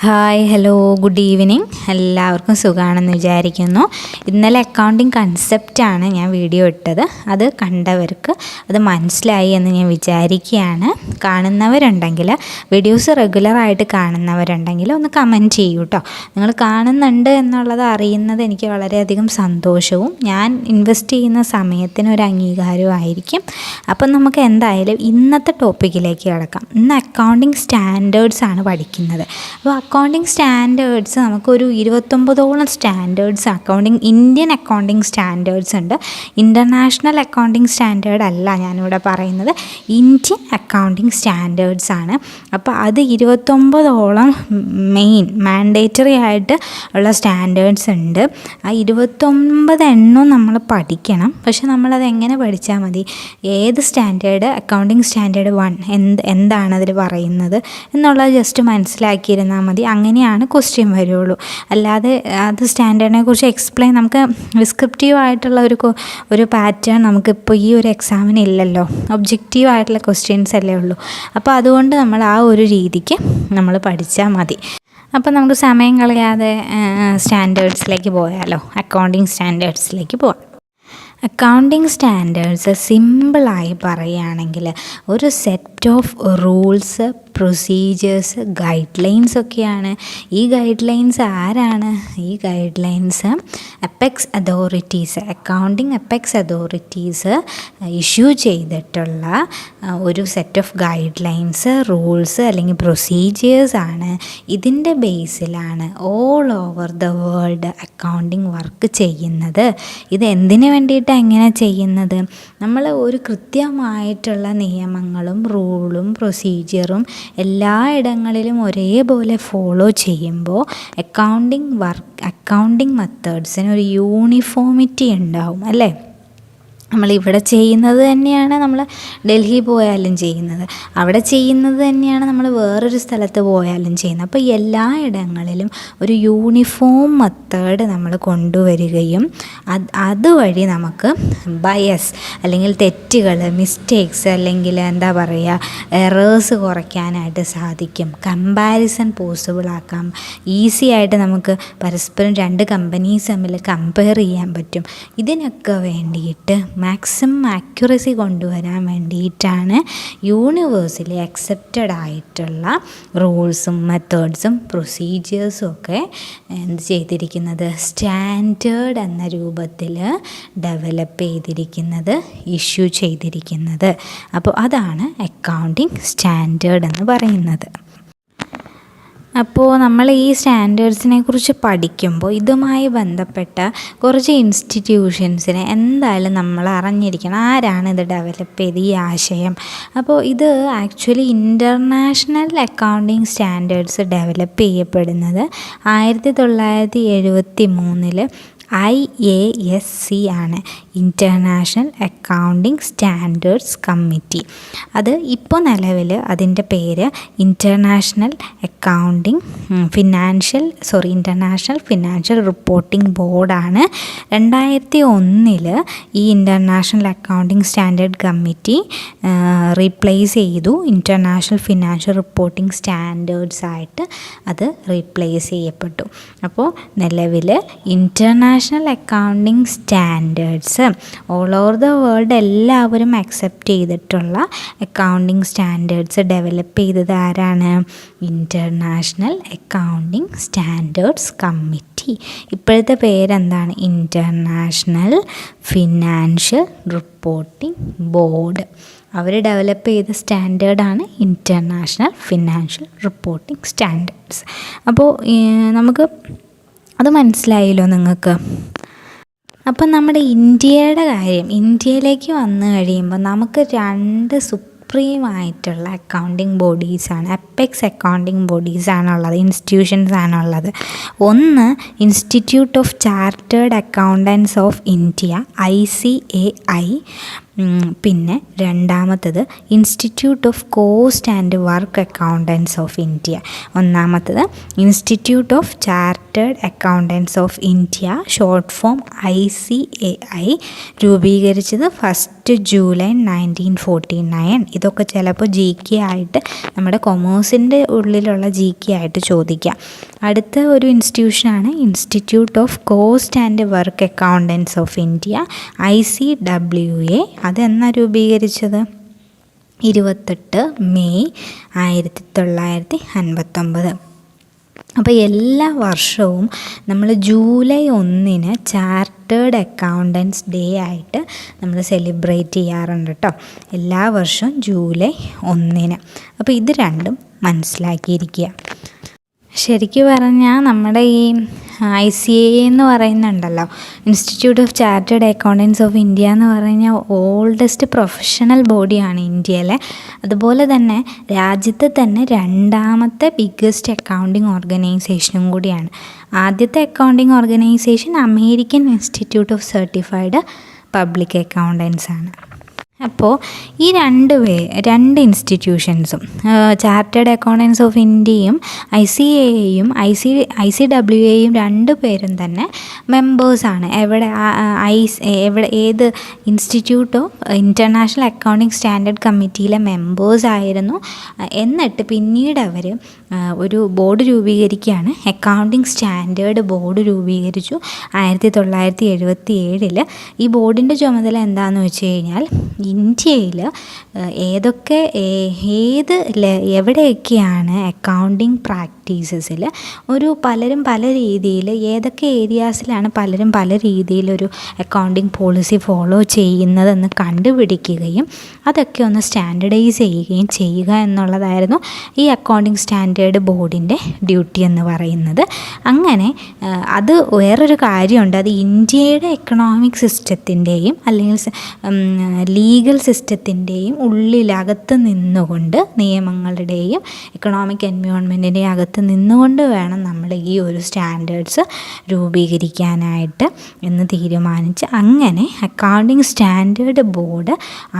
Hi hello good evening. എല്ലാവർക്കും സുഖമാണെന്ന് വിചാരിക്കുന്നു. ഇന്നലെ അക്കൗണ്ടിങ് കൺസെപ്റ്റാണ് ഞാൻ വീഡിയോ ഇട്ടത്. അത് കണ്ടവർക്ക് അത് മനസ്സിലായി എന്ന് ഞാൻ വിചാരിക്കുകയാണ്. കാണുന്നവരുണ്ടെങ്കിൽ, വീഡിയോസ് റെഗുലറായിട്ട് കാണുന്നവരുണ്ടെങ്കിൽ ഒന്ന് കമൻറ്റ് ചെയ്യൂ കേട്ടോ. നിങ്ങൾ കാണുന്നുണ്ട് എന്നുള്ളത് അറിയുന്നത് എനിക്ക് വളരെയധികം സന്തോഷവും ഞാൻ ഇൻവെസ്റ്റ് ചെയ്യുന്ന സമയത്തിന് ഒരു അംഗീകാരവും ആയിരിക്കും. അപ്പം നമുക്ക് എന്തായാലും ഇന്നത്തെ ടോപ്പിക്കിലേക്ക് കിടക്കാം. ഇന്ന് അക്കൗണ്ടിങ് സ്റ്റാൻഡേർഡ്സ് ആണ് പഠിക്കുന്നത്. അപ്പോൾ അക്കൗണ്ടിങ് സ്റ്റാൻഡേർഡ്സ് നമുക്കൊരു 29ഓളം സ്റ്റാൻഡേർഡ്സ് ഇന്ത്യൻ അക്കൗണ്ടിങ് സ്റ്റാൻഡേർഡ്സ് ഉണ്ട്. ഇൻ്റർനാഷണൽ അക്കൗണ്ടിങ് സ്റ്റാൻഡേർഡ് അല്ല ഞാനിവിടെ പറയുന്നത്, ഇന്ത്യൻ അക്കൗണ്ടിങ് സ്റ്റാൻഡേർഡ്സ് ആണ്. അപ്പോൾ അത് 29ഓളം മെയിൻ മാൻഡേറ്ററി ആയിട്ട് ഉള്ള സ്റ്റാൻഡേർഡ്സ് ഉണ്ട്. ആ 29 എണ്ണം നമ്മൾ പഠിക്കണം. പക്ഷെ നമ്മളത് എങ്ങനെ പഠിച്ചാൽ മതി? ഏത് സ്റ്റാൻഡേർഡ്, അക്കൗണ്ടിങ് സ്റ്റാൻഡേർഡ് 1 എന്താണ് അതിൽ പറയുന്നത് എന്നുള്ളത് ജസ്റ്റ് മനസ്സിലാക്കിയിരുന്നാൽ മതി. അങ്ങനെയാണ് ക്വസ്റ്റ്യൻ വരുള്ളൂ. അല്ലാതെ അത് സ്റ്റാൻഡേർഡിനെ കുറിച്ച് എക്സ്പ്ലെയിൻ, നമുക്ക് ഡിസ്ക്രിപ്റ്റീവ് ആയിട്ടുള്ള ഒരു പാറ്റേൺ നമുക്കിപ്പോൾ ഈ ഒരു എക്സാമിന് ഇല്ലല്ലോ. ഒബ്ജക്റ്റീവ് ആയിട്ടുള്ള ക്വസ്റ്റ്യൻസ് അല്ലേ ഉള്ളൂ. അപ്പോൾ അതുകൊണ്ട് നമ്മൾ ആ ഒരു രീതിക്ക് നമ്മൾ പഠിച്ചാൽ മതി. അപ്പോൾ നമുക്ക് സമയം കളയാതെ സ്റ്റാൻഡേർഡ്സിലേക്ക് പോയാലോ, അക്കൗണ്ടിങ് സ്റ്റാൻഡേർഡ്സിലേക്ക് പോകാം. അക്കൗണ്ടിങ് സ്റ്റാൻഡേർഡ്സ് സിമ്പിളായി പറയുകയാണെങ്കിൽ ഒരു set of rules, procedures, guidelines ഒക്കെയാണ്. ഈ ഗൈഡ് ലൈൻസ് ആരാണ്? ഈ guidelines apex authorities, accounting apex authorities issue ചെയ്തിട്ടുള്ള ഒരു set of guidelines, rules അല്ലെങ്കിൽ പ്രൊസീജിയേഴ്സ് ആണ്. ഇതിൻ്റെ ബേസിലാണ് all over the world accounting work ചെയ്യുന്നത്. ഇത് എന്തിനു വേണ്ടിയിട്ടാണ് എങ്ങനെ ചെയ്യുന്നത്? നമ്മൾ ഒരു കൃത്യമായിട്ടുള്ള നിയമങ്ങളും റൂളും പ്രൊസീജിയറും എല്ലായിടങ്ങളിലും ഒരേപോലെ ഫോളോ ചെയ്യുമ്പോൾ അക്കൗണ്ടിങ് മെത്തേഡ്സിന് ഒരു യൂണിഫോമിറ്റി ഉണ്ടാവും അല്ലേ? നമ്മളിവിടെ ചെയ്യുന്നത് തന്നെയാണ് നമ്മൾ ഡൽഹി പോയാലും ചെയ്യുന്നത്, അവിടെ ചെയ്യുന്നത് തന്നെയാണ് നമ്മൾ വേറൊരു സ്ഥലത്ത് പോയാലും ചെയ്യുന്നത്. അപ്പോൾ എല്ലായിടങ്ങളിലും ഒരു യൂണിഫോം മെത്തേഡ് നമ്മൾ കൊണ്ടുവരികയും അതുവഴി നമുക്ക് ബയസ് അല്ലെങ്കിൽ തെറ്റുകൾ, മിസ്റ്റേക്സ് അല്ലെങ്കിൽ എന്താ പറയുക, എറേഴ്സ് കുറയ്ക്കാനായിട്ട് സാധിക്കും. കമ്പാരിസൺ പോസിബിൾ ആക്കാം. ഈസി ആയിട്ട് നമുക്ക് പരസ്പരം രണ്ട് കമ്പനീസ് തമ്മിൽ കമ്പയർ ചെയ്യാൻ പറ്റും. ഇതിനൊക്കെ വേണ്ടിയിട്ട് മാക്സിമം ആക്യുറസി കൊണ്ടുവരാൻ വേണ്ടിയിട്ടാണ് യൂണിവേഴ്സലി അക്സെപ്റ്റഡ് ആയിട്ടുള്ള റൂൾസും മെത്തേഡ്സും പ്രൊസീജിയേഴ്സും ഒക്കെ എന്ത് ചെയ്തിരിക്കുന്നത്, സ്റ്റാൻഡേർഡ് എന്ന രൂപത്തിൽ ഡെവലപ്പ് ചെയ്തിരിക്കുന്നത്, ഇഷ്യൂ ചെയ്തിരിക്കുന്നത്. അപ്പോൾ അതാണ് അക്കൗണ്ടിങ് സ്റ്റാൻഡേർഡ് എന്ന് പറയുന്നത്. അപ്പോൾ നമ്മൾ ഈ സ്റ്റാൻഡേർഡ്സിനെ കുറിച്ച് പഠിക്കുമ്പോൾ ഇതുമായി ബന്ധപ്പെട്ട കുറച്ച് ഇൻസ്റ്റിറ്റ്യൂഷൻസിനെ എന്തായാലും നമ്മൾ അറിഞ്ഞിരിക്കണം. ആരാണ് ഇത് ഡെവലപ്പ് ചെയ്ത് ഈ ആശയം? അപ്പോൾ ഇത് actually international accounting standards develop ചെയ്യപ്പെടുന്നത് 1973 IASC ആണ്, ഇൻ്റർനാഷണൽ അക്കൗണ്ടിങ് സ്റ്റാൻഡേർഡ്സ് കമ്മിറ്റി. അത് ഇപ്പോൾ നിലവിൽ അതിൻ്റെ പേര് ഇൻ്റർനാഷണൽ ഫിനാൻഷ്യൽ റിപ്പോർട്ടിംഗ് ബോർഡാണ്. 2001 ഈ international accounting standard committee replace ചെയ്തു. ഇൻ്റർനാഷണൽ ഫിനാൻഷ്യൽ റിപ്പോർട്ടിംഗ് സ്റ്റാൻഡേർഡ്സ് ആയിട്ട് അത് റീപ്ലേസ് ചെയ്യപ്പെട്ടു. അപ്പോൾ നിലവിൽ international accounting standards all over the world എല്ലാവരും അക്സെപ്റ്റ് ചെയ്തിട്ടുള്ള അക്കൗണ്ടിങ് സ്റ്റാൻഡേർഡ്സ് ഡെവലപ്പ് ചെയ്തത് ആരാണ്? International accounting standards committee. ഇപ്പോഴത്തെ പേരെന്താണ്? International financial reporting board. അവർ ഡെവലപ്പ് ചെയ്ത സ്റ്റാൻഡേർഡാണ് ഇൻ്റർനാഷണൽ ഫിനാൻഷ്യൽ റിപ്പോർട്ടിംഗ് സ്റ്റാൻഡേർഡ്സ്. അപ്പോൾ നമുക്ക് അത് മനസ്സിലായല്ലോ നിങ്ങൾക്ക്. അപ്പം നമ്മുടെ ഇന്ത്യയിലേക്ക് വന്നു കഴിയുമ്പോൾ നമുക്ക് 2 സുപ്രീമായിട്ടുള്ള അക്കൗണ്ടിങ് ബോഡീസാണ്, അപ്പെക്സ് അക്കൗണ്ടിങ് ബോഡീസാണുള്ളത്, ഇൻസ്റ്റിറ്റ്യൂഷൻസ് ആണുള്ളത്. ഒന്ന് institute of chartered accountants of India, ICAI. പിന്നെ രണ്ടാമത്തത് institute of cost and work accountants of India. ഒന്നാമത്തത് institute of chartered accountants of India, short form ICAI, രൂപീകരിച്ചത് 1 ജൂലൈ 1949. ഇതൊക്കെ ചിലപ്പോൾ GK ആയിട്ട് നമ്മുടെ കൊമേഴ്സിൻ്റെ ഉള്ളിലുള്ള GK ആയിട്ട് ചോദിക്കാം. അടുത്ത ഒരു ഇൻസ്റ്റിറ്റ്യൂഷനാണ് institute of cost and work accountants of India, ICWA. അതെന്നാ രൂപീകരിച്ചത്? 28 മെയ് 1959. അപ്പോൾ എല്ലാ വർഷവും നമ്മൾ ജൂലൈ 1 ചാർട്ടേഡ് അക്കൗണ്ടൻസ് ഡേ ആയിട്ട് നമ്മൾ സെലിബ്രേറ്റ് ചെയ്യാറുണ്ട് കേട്ടോ. എല്ലാ വർഷവും ജൂലൈ 1. അപ്പോൾ ഇത് രണ്ടും മനസ്സിലാക്കിയിരിക്കുക. ശരിക്കും പറഞ്ഞാൽ നമ്മുടെ ഈ ICAI എന്ന് പറയുന്നുണ്ടല്ലോ, institute of chartered accountants of India എന്ന് പറഞ്ഞാൽ ഓൾഡസ്റ്റ് പ്രൊഫഷണൽ ബോഡിയാണ് ഇന്ത്യയിലെ. അതുപോലെ തന്നെ രാജ്യത്തെ തന്നെ രണ്ടാമത്തെ ബിഗ്ഗസ്റ്റ് അക്കൗണ്ടിങ് ഓർഗനൈസേഷനും കൂടിയാണ്. ആദ്യത്തെ accounting organisation American institute of certified public accountants ആണ്. അപ്പോൾ ഈ രണ്ട് ഇൻസ്റ്റിറ്റ്യൂഷൻസും ചാർട്ടേഡ് അക്കൗണ്ടൻസ് ഓഫ് ഇന്ത്യയും ICAIയും ICWAയും രണ്ട് പേരും തന്നെ മെമ്പേഴ്സാണ്. ഏത് institute of international accounting standard കമ്മിറ്റിയിലെ മെമ്പേഴ്സായിരുന്നു. എന്നിട്ട് പിന്നീട് അവർ ഒരു ബോർഡ് രൂപീകരിക്കുകയാണ്, അക്കൗണ്ടിങ് സ്റ്റാൻഡേർഡ് ബോർഡ് രൂപീകരിച്ചു 1977. ഈ ബോർഡിൻ്റെ ചുമതല എന്താണെന്ന് വെച്ച് കഴിഞ്ഞാൽ ഇന്ത്യയിൽ എവിടെയൊക്കെയാണ് അക്കൗണ്ടിങ് പ്രാക്ടീസസിൽ പലരും പല രീതിയിൽ ഏതൊക്കെ ഏരിയാസിലാണ് പലരും പല രീതിയിലൊരു അക്കൗണ്ടിങ് പോളിസി ഫോളോ ചെയ്യുന്നതെന്ന് കണ്ടുപിടിക്കുകയും അതൊക്കെ ഒന്ന് സ്റ്റാൻഡർഡൈസ് ചെയ്യുക എന്നുള്ളതായിരുന്നു ഈ അക്കൗണ്ടിങ് സ്റ്റാൻഡേർഡ് ബോർഡിൻ്റെ ഡ്യൂട്ടി എന്ന് പറയുന്നത്. അങ്ങനെ അത് വേറൊരു കാര്യമുണ്ട്, അത് ഇന്ത്യയുടെ എക്കണോമിക് സിസ്റ്റത്തിൻ്റെയും അല്ലെങ്കിൽ ലീഗൽ സിസ്റ്റത്തിൻ്റെയും ഉള്ളിലകത്ത് നിന്നുകൊണ്ട് നിയമങ്ങളുടെയും എക്കണോമിക് എൻവയോൺമെൻറ്റിൻ്റെയും അകത്ത് നിന്നുകൊണ്ട് വേണം നമ്മൾ ഈ ഒരു സ്റ്റാൻഡേർഡ്സ് രൂപീകരിക്കാനായിട്ട് എന്ന് തീരുമാനിച്ച് അങ്ങനെ അക്കൗണ്ടിങ് സ്റ്റാൻഡേർഡ് ബോർഡ്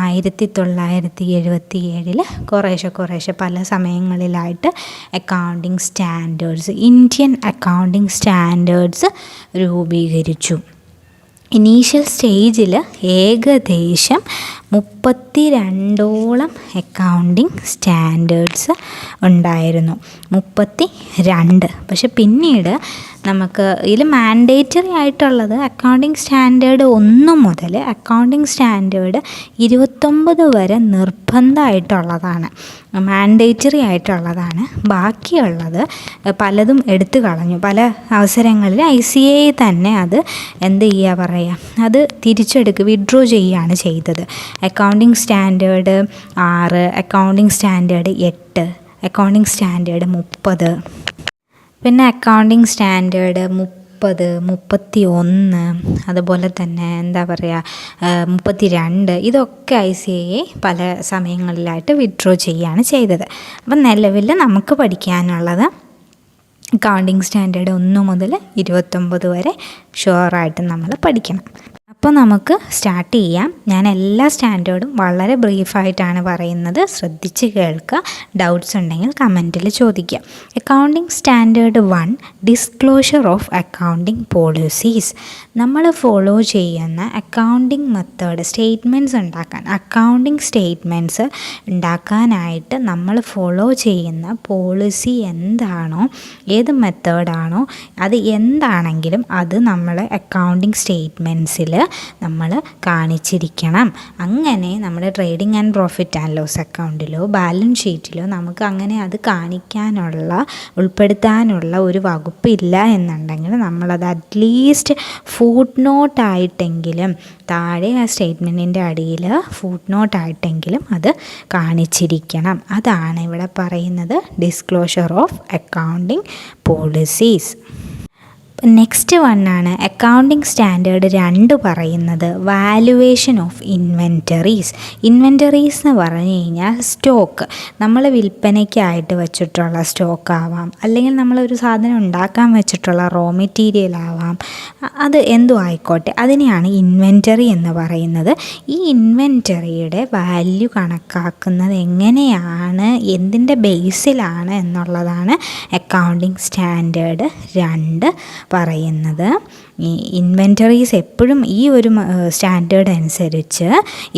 1977 കുറേശ്ശെ പല സമയങ്ങളിലായിട്ട് accounting standards, Indian accounting standards രൂപീകരിച്ചു. ഇനീഷ്യൽ സ്റ്റേജിൽ ഏകദേശം 32ഓളം അക്കൗണ്ടിങ് സ്റ്റാൻഡേർഡ്സ് ഉണ്ടായിരുന്നു. 32. പക്ഷെ പിന്നീട് നമുക്ക് ഇതിൽ മാൻഡേറ്ററി ആയിട്ടുള്ളത് അക്കൗണ്ടിങ് സ്റ്റാൻഡേർഡ് 1 മുതൽ അക്കൗണ്ടിങ് സ്റ്റാൻഡേർഡ് 29 വരെ നിർബന്ധമായിട്ടുള്ളതാണ്, മാൻഡേറ്ററി ആയിട്ടുള്ളതാണ്. ബാക്കിയുള്ളത് പലതും എടുത്തു കളഞ്ഞു. പല അവസരങ്ങളിൽ ICAI തന്നെ അത് അത് വിഡ്രോ ചെയ്യുകയാണ് ചെയ്തത്. Accounting standard 6, accounting standard 8, accounting standard 30, പിന്നെ അക്കൗണ്ടിങ് സ്റ്റാൻഡേർഡ് 30, 31, അതുപോലെ തന്നെ 32, ഇതൊക്കെ ICAI പല സമയങ്ങളിലായിട്ട് വിഡ്രോ ചെയ്യുകയാണ് ചെയ്തത്. അപ്പം നിലവിൽ നമുക്ക് പഠിക്കാനുള്ളത് അക്കൗണ്ടിങ് സ്റ്റാൻഡേർഡ് 1 മുതൽ 29 വരെ ഷുവറായിട്ട് നമ്മൾ പഠിക്കണം. അപ്പോൾ നമുക്ക് സ്റ്റാർട്ട് ചെയ്യാം. ഞാൻ എല്ലാ സ്റ്റാൻഡേർഡും വളരെ ബ്രീഫായിട്ടാണ് പറയുന്നത്, ശ്രദ്ധിച്ച് കേൾക്കുക. ഡൗട്ട്സ് ഉണ്ടെങ്കിൽ കമൻറ്റിൽ ചോദിക്കുക. Accounting standard 1, disclosure of accounting policies. നമ്മൾ ഫോളോ ചെയ്യുന്ന അക്കൗണ്ടിങ് മെത്തേഡ്, സ്റ്റേറ്റ്മെൻറ്റ്സ് ഉണ്ടാക്കാൻ, അക്കൗണ്ടിങ് സ്റ്റേറ്റ്മെൻറ്റ്സ് ഉണ്ടാക്കാനായിട്ട് നമ്മൾ ഫോളോ ചെയ്യുന്ന പോളിസി എന്താണോ, ഏത് മെത്തേഡാണോ, അത് എന്താണെങ്കിലും അത് നമ്മൾ അക്കൗണ്ടിങ് സ്റ്റേറ്റ്മെൻറ്റ്സിൽ നമ്മൾ കാണിച്ചിരിക്കണം. അങ്ങനെ നമ്മുടെ trading and profit and loss അക്കൗണ്ടിലോ ബാലൻസ് ഷീറ്റിലോ നമുക്ക് അങ്ങനെ അത് ഉൾപ്പെടുത്താനുള്ള ഒരു വകുപ്പില്ല എന്നുണ്ടെങ്കിൽ നമ്മളത് അറ്റ്ലീസ്റ്റ് ഫുട് നോട്ടായിട്ടെങ്കിലും താഴെ ആ സ്റ്റേറ്റ്മെൻറ്റിൻ്റെ അടിയിൽ ഫുട് നോട്ടായിട്ടെങ്കിലും അത് കാണിച്ചിരിക്കണം. അതാണ് ഇവിടെ പറയുന്നത് disclosure of accounting policies. Next വണ്ണാണ് അക്കൗണ്ടിങ് സ്റ്റാൻഡേർഡ് 2 പറയുന്നത് വാല്യുവേഷൻ ഓഫ് ഇൻവെൻറ്ററീസ്. ഇൻവെൻറ്ററീസ് എന്ന് പറഞ്ഞു കഴിഞ്ഞാൽ സ്റ്റോക്ക്, നമ്മൾ വിൽപ്പനയ്ക്കായിട്ട് വെച്ചിട്ടുള്ള സ്റ്റോക്ക് ആവാം, അല്ലെങ്കിൽ നമ്മളൊരു സാധനം ഉണ്ടാക്കാൻ വെച്ചിട്ടുള്ള റോ മെറ്റീരിയൽ ആവാം, അത് എന്തും ആയിക്കോട്ടെ, അതിനെയാണ് ഇൻവെൻറ്ററി എന്ന് പറയുന്നത്. ഈ ഇൻവെൻറ്ററിയുടെ വാല്യൂ കണക്കാക്കുന്നത് എങ്ങനെയാണ്, എന്തിൻ്റെ ബേസിലാണ് എന്നുള്ളതാണ് അക്കൗണ്ടിങ് സ്റ്റാൻഡേർഡ് 2 പറയുന്നത്. ഈ ഇൻവെൻറ്ററീസ് എപ്പോഴും ഈ ഒരു സ്റ്റാൻഡേർഡ് അനുസരിച്ച്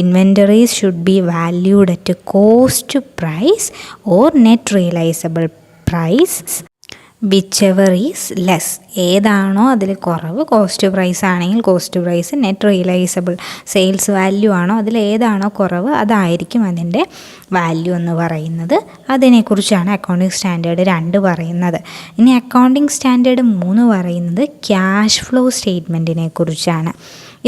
inventories should be valued at cost price or net realisable price whichever is less. ഏതാണോ അതിൽ കുറവ്, കോസ്റ്റ് പ്രൈസ് ആണെങ്കിൽ cost price, net realisable sales value ആണോ അതിൽ ഏതാണോ കുറവ് അതായിരിക്കും അതിൻ്റെ വാല്യൂ എന്ന് പറയുന്നത്. അതിനെക്കുറിച്ചാണ് അക്കൗണ്ടിങ് സ്റ്റാൻഡേർഡ് 2 പറയുന്നത്. ഇനി അക്കൗണ്ടിങ് സ്റ്റാൻഡേർഡ് 3 പറയുന്നത് ക്യാഷ് ഫ്ലോ സ്റ്റേറ്റ്മെൻറ്റിനെ കുറിച്ചാണ്.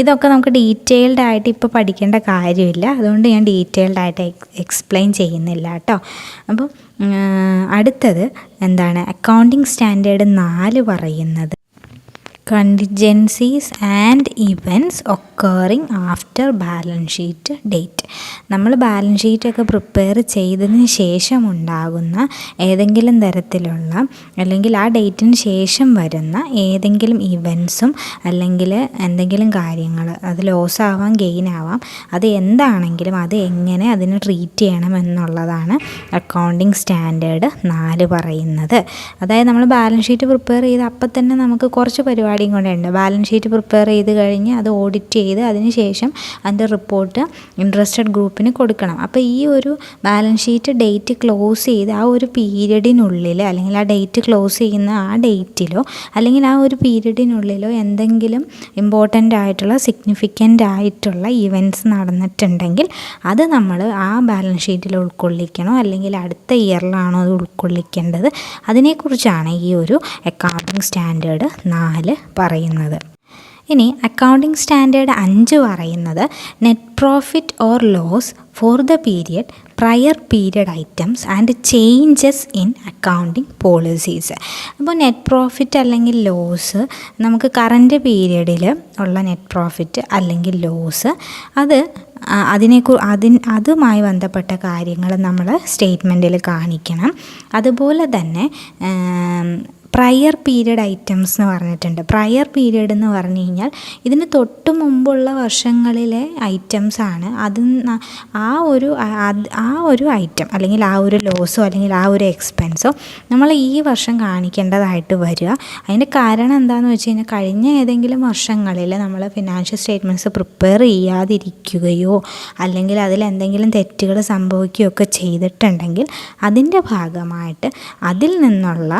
ഇതൊക്കെ നമുക്ക് ഡീറ്റെയിൽഡ് ആയിട്ട് ഇപ്പോൾ പഠിക്കേണ്ട കാര്യമില്ല, അതുകൊണ്ട് ഞാൻ ഡീറ്റെയിൽഡ് ആയിട്ട് എക്സ്പ്ലെയിൻ ചെയ്യുന്നില്ല കേട്ടോ. അപ്പോൾ അടുത്തത് എന്താണ്, അക്കൗണ്ടിങ് സ്റ്റാൻഡേർഡ് 4 പറയുന്നത് contingencies and events occurring after balance sheet date. നമ്മൾ ബാലൻസ് ഷീറ്റൊക്കെ പ്രിപ്പയർ ചെയ്തതിന് ശേഷം ഉണ്ടാകുന്ന ഏതെങ്കിലും തരത്തിലുള്ള, അല്ലെങ്കിൽ ആ ഡേറ്റിന് ശേഷം വരുന്ന ഏതെങ്കിലും ഇവൻറ്റ്സും അല്ലെങ്കിൽ എന്തെങ്കിലും കാര്യങ്ങൾ, അത് ലോസ് ആവാം ഗെയിൻ ആവാം, അത് എന്താണെങ്കിലും അത് എങ്ങനെ അതിനെ ട്രീറ്റ് ചെയ്യണം എന്നുള്ളതാണ് അക്കൗണ്ടിങ് സ്റ്റാൻഡേർഡ് 4 പറയുന്നത്. അതായത് നമ്മൾ ബാലൻസ് ഷീറ്റ് പ്രിപ്പയർ ചെയ്ത് അപ്പം തന്നെ നമുക്ക് കുറച്ച് പരിപാടിയും കൂടെ ഉണ്ട്. ബാലൻസ് ഷീറ്റ് പ്രിപ്പയർ ചെയ്ത് കഴിഞ്ഞ് അത് ഓഡിറ്റ് ചെയ്ത് അതിന് ശേഷം അതിൻ്റെ റിപ്പോർട്ട് ഇൻട്രസ്റ്റഡ് ഗ്രൂപ്പിന് കൊടുക്കണം. അപ്പോൾ ഈ ഒരു ബാലൻസ് ഷീറ്റ് ഡേറ്റ് ക്ലോസ് ചെയ്ത് ആ ഒരു പീരീഡിനുള്ളിൽ, അല്ലെങ്കിൽ ആ ഡേറ്റ് ക്ലോസ് ചെയ്യുന്ന ആ ഡേറ്റിലോ അല്ലെങ്കിൽ ആ ഒരു പീരീഡിനുള്ളിലോ എന്തെങ്കിലും ഇമ്പോർട്ടൻ്റ് ആയിട്ടുള്ള സിഗ്നിഫിക്കൻ്റ് ആയിട്ടുള്ള ഇവൻറ്റ്സ് നടന്നിട്ടുണ്ടെങ്കിൽ അത് നമ്മൾ ആ ബാലൻസ് ഷീറ്റിൽ ഉൾക്കൊള്ളിക്കണോ അല്ലെങ്കിൽ അടുത്ത ഇയറിലാണോ അത് ഉൾക്കൊള്ളിക്കേണ്ടത്, അതിനെക്കുറിച്ചാണ് ഈ ഒരു അക്കൗണ്ടിങ് സ്റ്റാൻഡേർഡ് 4 പറയുന്നത്. ഇനി അക്കൗണ്ടിങ് സ്റ്റാൻഡേർഡ് 5 പറയുന്നത് net profit or loss for the period, prior period items and changes in accounting policies. അപ്പോൾ നെറ്റ് പ്രോഫിറ്റ് അല്ലെങ്കിൽ ലോസ്, നമുക്ക് കറൻറ്റ് പീരിയഡിൽ ഉള്ള നെറ്റ് പ്രോഫിറ്റ് അല്ലെങ്കിൽ ലോസ്, അതുമായി ബന്ധപ്പെട്ട കാര്യങ്ങൾ നമ്മൾ സ്റ്റേറ്റ്മെൻറ്റിൽ കാണിക്കണം. അതുപോലെ തന്നെ പ്രയർ പീരിയഡ് ഐറ്റംസ് എന്ന് പറഞ്ഞിട്ടുണ്ട്. പ്രയർ പീരിയഡ് എന്ന് പറഞ്ഞു കഴിഞ്ഞാൽ ഇതിന് തൊട്ട് മുമ്പുള്ള വർഷങ്ങളിലെ ഐറ്റംസാണ്. ആ ഒരു ഐറ്റം അല്ലെങ്കിൽ ആ ഒരു ലോസോ അല്ലെങ്കിൽ ആ ഒരു എക്സ്പെൻസോ നമ്മൾ ഈ വർഷം കാണിക്കേണ്ടതായിട്ട് വരിക. അതിൻ്റെ കാരണം എന്താണെന്ന് വെച്ച് കഴിഞ്ഞാൽ കഴിഞ്ഞ ഏതെങ്കിലും വർഷങ്ങളിൽ നമ്മൾ ഫിനാൻഷ്യൽ സ്റ്റേറ്റ്മെൻറ്റ്സ് പ്രിപ്പയർ ചെയ്യാതിരിക്കുകയോ അല്ലെങ്കിൽ അതിലെന്തെങ്കിലും തെറ്റുകൾ സംഭവിക്കുകയോ ഒക്കെ ചെയ്തിട്ടുണ്ടെങ്കിൽ അതിൻ്റെ ഭാഗമായിട്ട് അതിൽ നിന്നുള്ള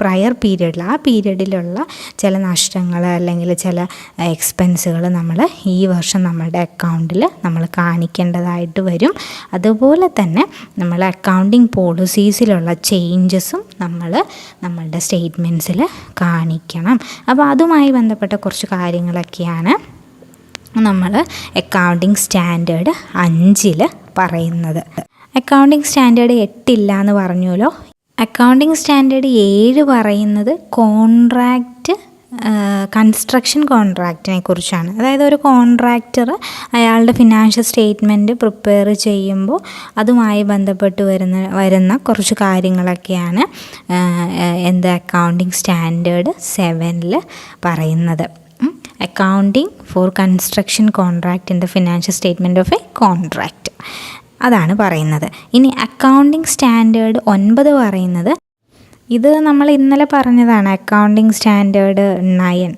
പ്രയർ പീരിയഡിൽ, ആ പീരിയഡിലുള്ള ചില നഷ്ടങ്ങൾ അല്ലെങ്കിൽ ചില എക്സ്പെൻസുകൾ നമ്മൾ ഈ വർഷം നമ്മളുടെ അക്കൗണ്ടിൽ നമ്മൾ കാണിക്കേണ്ടതായിട്ട് വരും. അതുപോലെ തന്നെ നമ്മൾ അക്കൗണ്ടിങ് പോളിസീസിലുള്ള ചേഞ്ചസും നമ്മളുടെ സ്റ്റേറ്റ്മെൻറ്റ്സിൽ കാണിക്കണം. അപ്പോൾ അതുമായി ബന്ധപ്പെട്ട കുറച്ച് കാര്യങ്ങളൊക്കെയാണ് നമ്മൾ അക്കൗണ്ടിങ് സ്റ്റാൻഡേർഡ് 5 പറയുന്നത്. അക്കൗണ്ടിങ് സ്റ്റാൻഡേർഡ് 8 ഇല്ല എന്ന് പറഞ്ഞല്ലോ. അക്കൗണ്ടിങ് സ്റ്റാൻഡേർഡ് 7 പറയുന്നത് കൺസ്ട്രക്ഷൻ കോൺട്രാക്റ്റിനെ കുറിച്ചാണ്. അതായത് ഒരു കോൺട്രാക്ടർ അയാളുടെ ഫിനാൻഷ്യൽ സ്റ്റേറ്റ്മെൻറ്റ് പ്രിപ്പയർ ചെയ്യുമ്പോൾ അതുമായി ബന്ധപ്പെട്ട് വരുന്ന കുറച്ച് കാര്യങ്ങളൊക്കെയാണ് അക്കൗണ്ടിങ് സ്റ്റാൻഡേർഡ് 7 പറയുന്നത്. Accounting for construction contract in the financial statement of A contract, അതാണ് പറയുന്നത്. ഇനി അക്കൗണ്ടിങ് സ്റ്റാൻഡേർഡ് 9 പറയുന്നത്, ഇത് നമ്മൾ ഇന്നലെ പറഞ്ഞതാണ്, അക്കൗണ്ടിങ് സ്റ്റാൻഡേർഡ് 9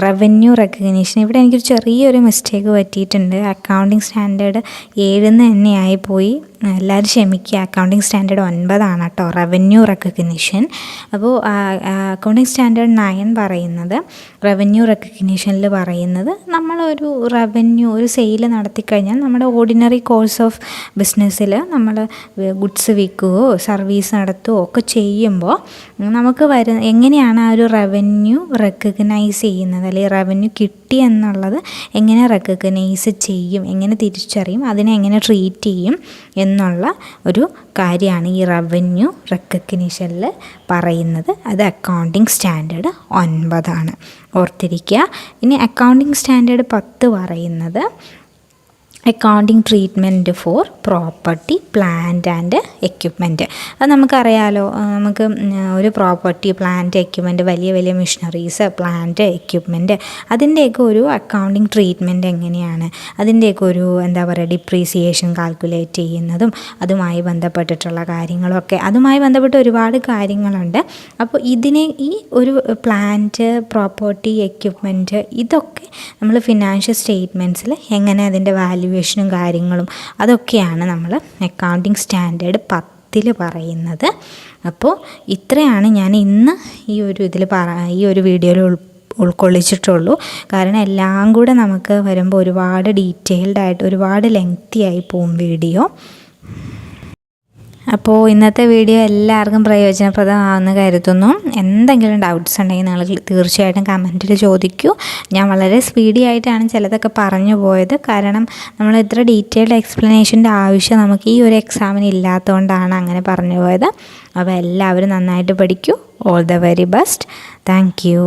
റവന്യൂ റെക്കഗ്നീഷൻ. ഇവിടെ എനിക്കൊരു ചെറിയൊരു മിസ്റ്റേക്ക് പറ്റിയിട്ടുണ്ട്. അക്കൗണ്ടിങ് സ്റ്റാൻഡേർഡ് 7 തന്നെയായി പോയി, എല്ലാവരും ക്ഷമിക്കുക. അക്കൗണ്ടിങ് സ്റ്റാൻഡേർഡ് 9 കേട്ടോ, റവന്യൂ റെക്കഗ്നീഷൻ. അപ്പോൾ അക്കൗണ്ടിങ് സ്റ്റാൻഡേർഡ് 9 പറയുന്നത്, റവന്യൂ റെക്കഗ്നീഷനിൽ പറയുന്നത്, നമ്മളൊരു ഒരു സെയിൽ നടത്തിക്കഴിഞ്ഞാൽ നമ്മുടെ ഓർഡിനറി കോഴ്സ് ഓഫ് ബിസിനസ്സിൽ നമ്മൾ ഗുഡ്സ് വിൽക്കുകയോ സർവീസ് നടത്തുകയോ ഒക്കെ ചെയ്യുമ്പോൾ നമുക്ക് എങ്ങനെയാണ് ആ ഒരു റവന്യൂ റെക്കഗ്നൈസ് ചെയ്യുന്നത്, അല്ലെങ്കിൽ റവന്യൂ കിട്ടി എന്നുള്ളത് എങ്ങനെ റെക്കഗ്നൈസ് ചെയ്യും, എങ്ങനെ തിരിച്ചറിയും, അതിനെ എങ്ങനെ ട്രീറ്റ് ചെയ്യും എന്നുള്ള ഒരു കാര്യമാണ് ഈ റവന്യൂ റെക്കഗ്നിഷനിൽ പറയുന്നത്. അത് അക്കൗണ്ടിങ് സ്റ്റാൻഡേർഡ് 9 ഓർത്തിരിക്കുക. ഇനി അക്കൗണ്ടിങ് സ്റ്റാൻഡേർഡ് 10 പറയുന്നത് accounting treatment four property plant and equipment. അത് നമുക്കറിയാലോ, നമുക്ക് ഒരു പ്രോപ്പർട്ടി പ്ലാന്റ് എക്യുപ്മെൻറ്റ്, വലിയ വലിയ മിഷനറീസ്, പ്ലാന്റ് എക്യുപ്മെൻറ്റ്, അതിൻ്റെയൊക്കെ ഒരു അക്കൗണ്ടിങ് ട്രീറ്റ്മെൻറ്റ് എങ്ങനെയാണ്, അതിൻ്റെയൊക്കെ ഒരു എന്താ പറയുക ഡിപ്രീസിയേഷൻ കാൽക്കുലേറ്റ് ചെയ്യുന്നതും അതുമായി ബന്ധപ്പെട്ടിട്ടുള്ള കാര്യങ്ങളൊക്കെ, അതുമായി ബന്ധപ്പെട്ട് ഒരുപാട് കാര്യങ്ങളുണ്ട്. അപ്പോൾ ഇതിനെ ഈ ഒരു പ്ലാന്റ് പ്രോപ്പർട്ടി എക്യുപ്മെൻറ്റ് ഇതൊക്കെ നമ്മൾ ഫിനാൻഷ്യൽ സ്റ്റേറ്റ്മെൻറ്റ്സിൽ എങ്ങനെ അതിൻ്റെ വാല്യുവേഷനും കാര്യങ്ങളും അതൊക്കെയാണ് നമ്മൾ അക്കൗണ്ടിങ് സ്റ്റാൻഡേർഡ് 10 പറയുന്നത്. അപ്പോൾ ഇത്രയാണ് ഞാൻ ഇന്ന് ഈ ഒരു വീഡിയോയിൽ ഉൾക്കൊള്ളിച്ചിട്ടുള്ളൂ. കാരണം എല്ലാം കൂടെ നമുക്ക് വരുമ്പോൾ ഒരുപാട് ഡീറ്റെയിൽഡ് ആയിട്ട് ഒരുപാട് ലെങ്തി ആയി പോകും വീഡിയോ. അപ്പോൾ ഇന്നത്തെ വീഡിയോ എല്ലാവർക്കും പ്രയോജനപ്രദമാണെന്ന് കരുതുന്നു. എന്തെങ്കിലും ഡൗട്ട്സ് ഉണ്ടെങ്കിൽ നിങ്ങൾ തീർച്ചയായിട്ടും കമൻറ്റിൽ ചോദിക്കൂ. ഞാൻ വളരെ സ്പീഡി ആയിട്ടാണ് ചിലതൊക്കെ പറഞ്ഞു പോയത്. കാരണം നമ്മൾ ഇത്ര ഡീറ്റെയിൽഡ് എക്സ്പ്ലനേഷൻ്റെ ആവശ്യം നമുക്ക് ഈ ഒരു എക്സാമിന് ഇല്ലാത്തതുകൊണ്ടാണ് അങ്ങനെ പറഞ്ഞു പോയത്. അപ്പോൾ എല്ലാവരും നന്നായിട്ട് പഠിക്കൂ. All the very best. Thank U.